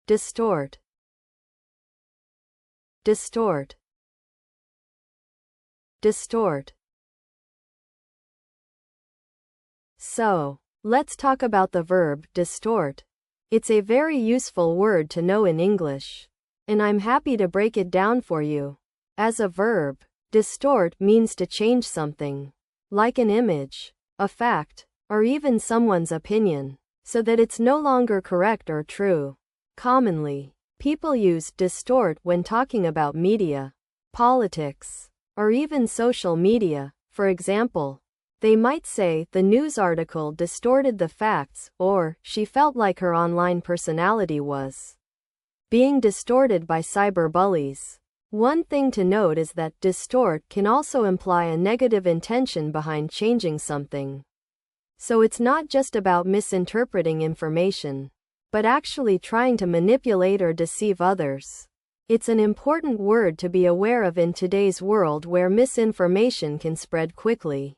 distort, distort, distort. So, let's talk about the verb distort. It's a very useful word to know in English, and I'm happy to break it down for you. As a verb, distort means to change something, like an image, a fact, or even someone's opinion, so that it's no longer correct or true. Commonly, people use distort when talking about media, politics, or even social media. For example, they might say the news article distorted the facts, or she felt like her online personality was being distorted by cyberbullies. One thing to note is that distort can also imply a negative intention behind changing something. So it's not just about misinterpreting information, but actually trying to manipulate or deceive others. It's an important word to be aware of in today's world where misinformation can spread quickly.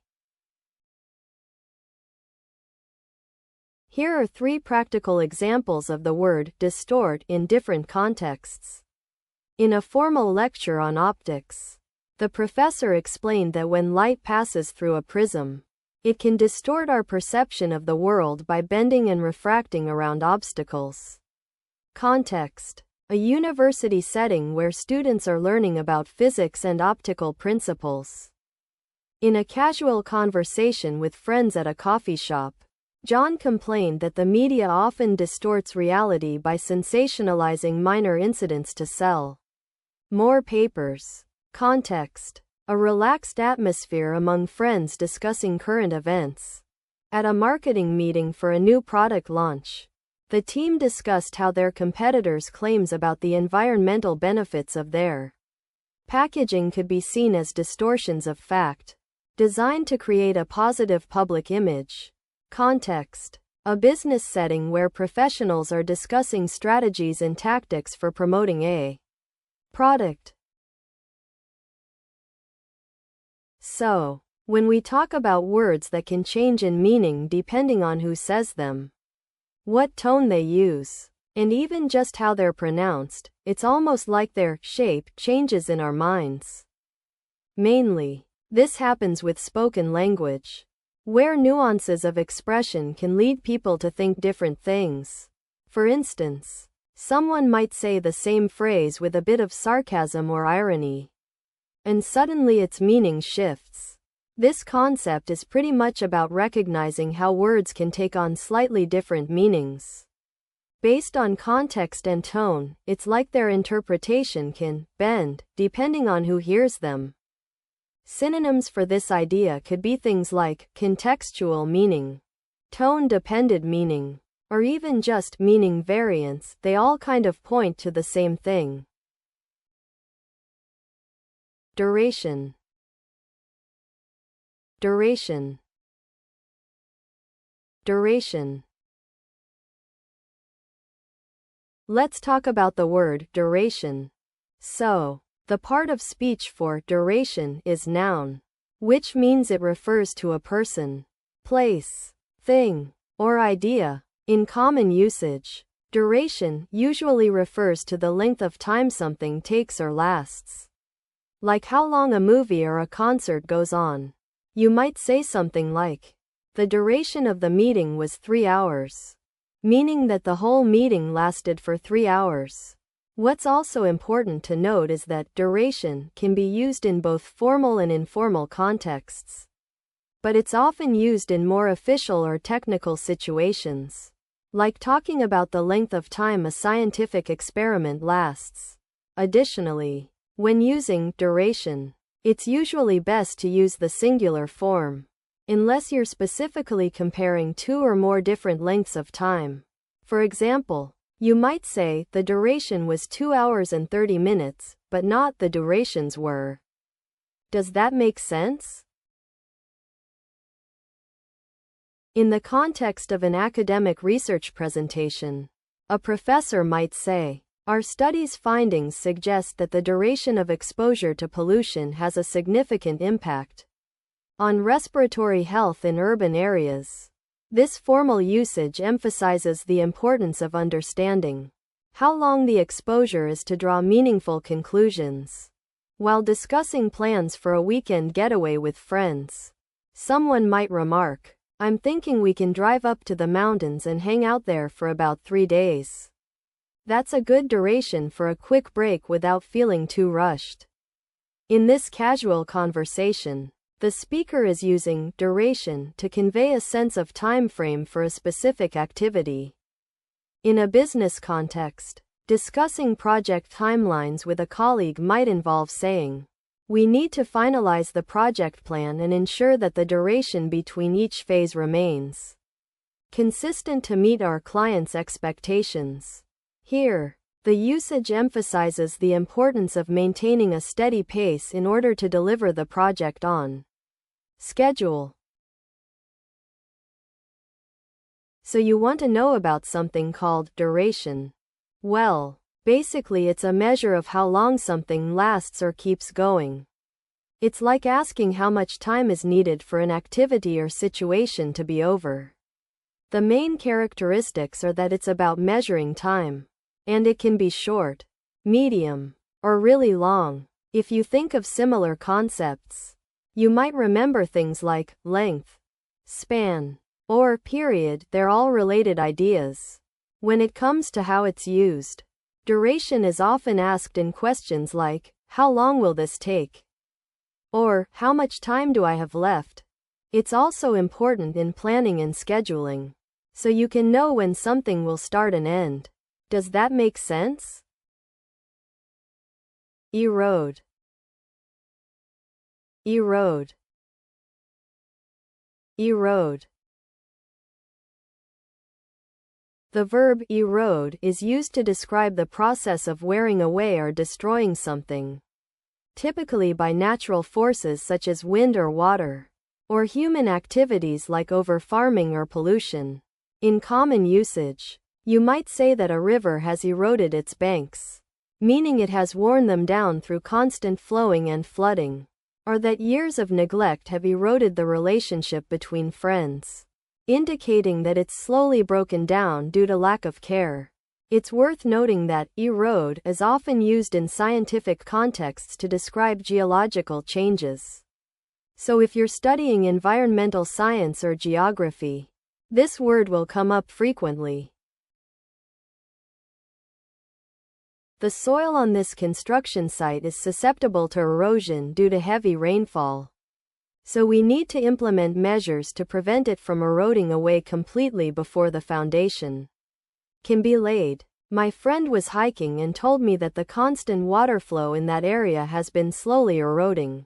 Here are 3 practical examples of the word distort in different contexts. In a formal lecture on optics, the professor explained that when light passes through a prism, it can distort our perception of the world by bending and refracting around obstacles. Context: a university setting where students are learning about physics and optical principles. In a casual conversation with friends at a coffee shop, John complained that the media often distorts reality by sensationalizing minor incidents to sell more papers. Context: a relaxed atmosphere among friends discussing current events. At a marketing meeting for a new product launch, the team discussed how their competitors' claims about the environmental benefits of their packaging could be seen as distortions of fact, designed to create a positive public image. Context: a business setting where professionals are discussing strategies and tactics for promoting a product. So, when we talk about words that can change in meaning depending on who says them, what tone they use, and even just how they're pronounced, it's almost like their shape changes in our minds. Mainly, this happens with spoken language, where nuances of expression can lead people to think different things. For instance, someone might say the same phrase with a bit of sarcasm or irony, and suddenly its meaning shifts. This concept is pretty much about recognizing how words can take on slightly different meanings. Based on context and tone, it's like their interpretation can bend, depending on who hears them. Synonyms for this idea could be things like contextual meaning, tone-dependent meaning, or even just meaning variance. They all kind of point to the same thing. Duration, duration, duration. Let's talk about the word duration. So, the part of speech for duration is noun, which means it refers to a person, place, thing, or idea. In common usage, duration usually refers to the length of time something takes or lasts. Like how long a movie or a concert goes on. You might say something like, the duration of the meeting was 3 hours, meaning that the whole meeting lasted for 3 hours. What's also important to note is that duration can be used in both formal and informal contexts, but it's often used in more official or technical situations, like talking about the length of time a scientific experiment lasts. Additionally, when using duration, it's usually best to use the singular form, unless you're specifically comparing 2 or more different lengths of time. For example, you might say the duration was 2 hours and 30 minutes, but not the durations were. Does that make sense? In the context of an academic research presentation, a professor might say, our study's findings suggest that the duration of exposure to pollution has a significant impact on respiratory health in urban areas. This formal usage emphasizes the importance of understanding how long the exposure is to draw meaningful conclusions. While discussing plans for a weekend getaway with friends, someone might remark, "I'm thinking we can drive up to the mountains and hang out there for about 3 days." That's a good duration for a quick break without feeling too rushed. In this casual conversation, the speaker is using duration to convey a sense of time frame for a specific activity. In a business context, discussing project timelines with a colleague might involve saying, "We need to finalize the project plan and ensure that the duration between each phase remains consistent to meet our clients' expectations." Here, the usage emphasizes the importance of maintaining a steady pace in order to deliver the project on schedule. So you want to know about something called duration? Well, basically it's a measure of how long something lasts or keeps going. It's like asking how much time is needed for an activity or situation to be over. The main characteristics are that it's about measuring time. And it can be short, medium, or really long. If you think of similar concepts, you might remember things like length, span, or period. They're all related ideas. When it comes to how it's used, duration is often asked in questions like, "How long will this take?" or "How much time do I have left?" It's also important in planning and scheduling, so you can know when something will start and end. Does that make sense? Erode. Erode. Erode. The verb erode is used to describe the process of wearing away or destroying something, typically by natural forces such as wind or water, or human activities like over-farming or pollution. In common usage, you might say that a river has eroded its banks, meaning it has worn them down through constant flowing and flooding, or that years of neglect have eroded the relationship between friends, indicating that it's slowly broken down due to lack of care. It's worth noting that erode is often used in scientific contexts to describe geological changes. So if you're studying environmental science or geography, this word will come up frequently. The soil on this construction site is susceptible to erosion due to heavy rainfall. So we need to implement measures to prevent it from eroding away completely before the foundation can be laid. My friend was hiking and told me that the constant water flow in that area has been slowly eroding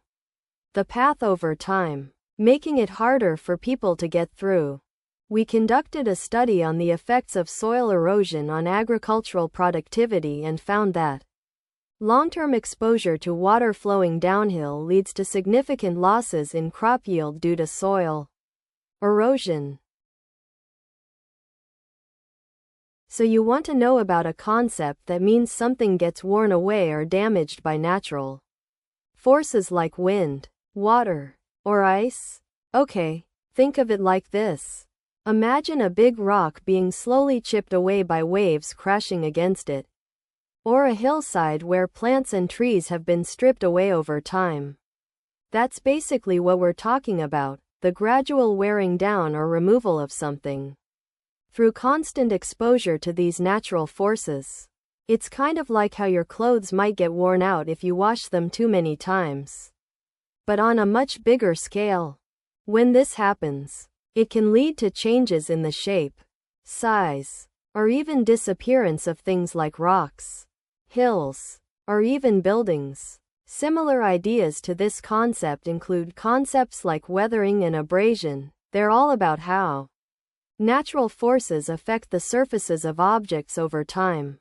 the path over time, making it harder for people to get through. We conducted a study on the effects of soil erosion on agricultural productivity and found that long-term exposure to water flowing downhill leads to significant losses in crop yield due to soil erosion. So you want to know about a concept that means something gets worn away or damaged by natural forces like wind, water, or ice? Okay, think of it like this. Imagine a big rock being slowly chipped away by waves crashing against it, or a hillside where plants and trees have been stripped away over time. That's basically what we're talking about, the gradual wearing down or removal of something through constant exposure to these natural forces. It's kind of like how your clothes might get worn out if you wash them too many times, but on a much bigger scale. When this happens, it can lead to changes in the shape, size, or even disappearance of things like rocks, hills, or even buildings. Similar ideas to this concept include concepts like weathering and abrasion. They're all about how natural forces affect the surfaces of objects over time.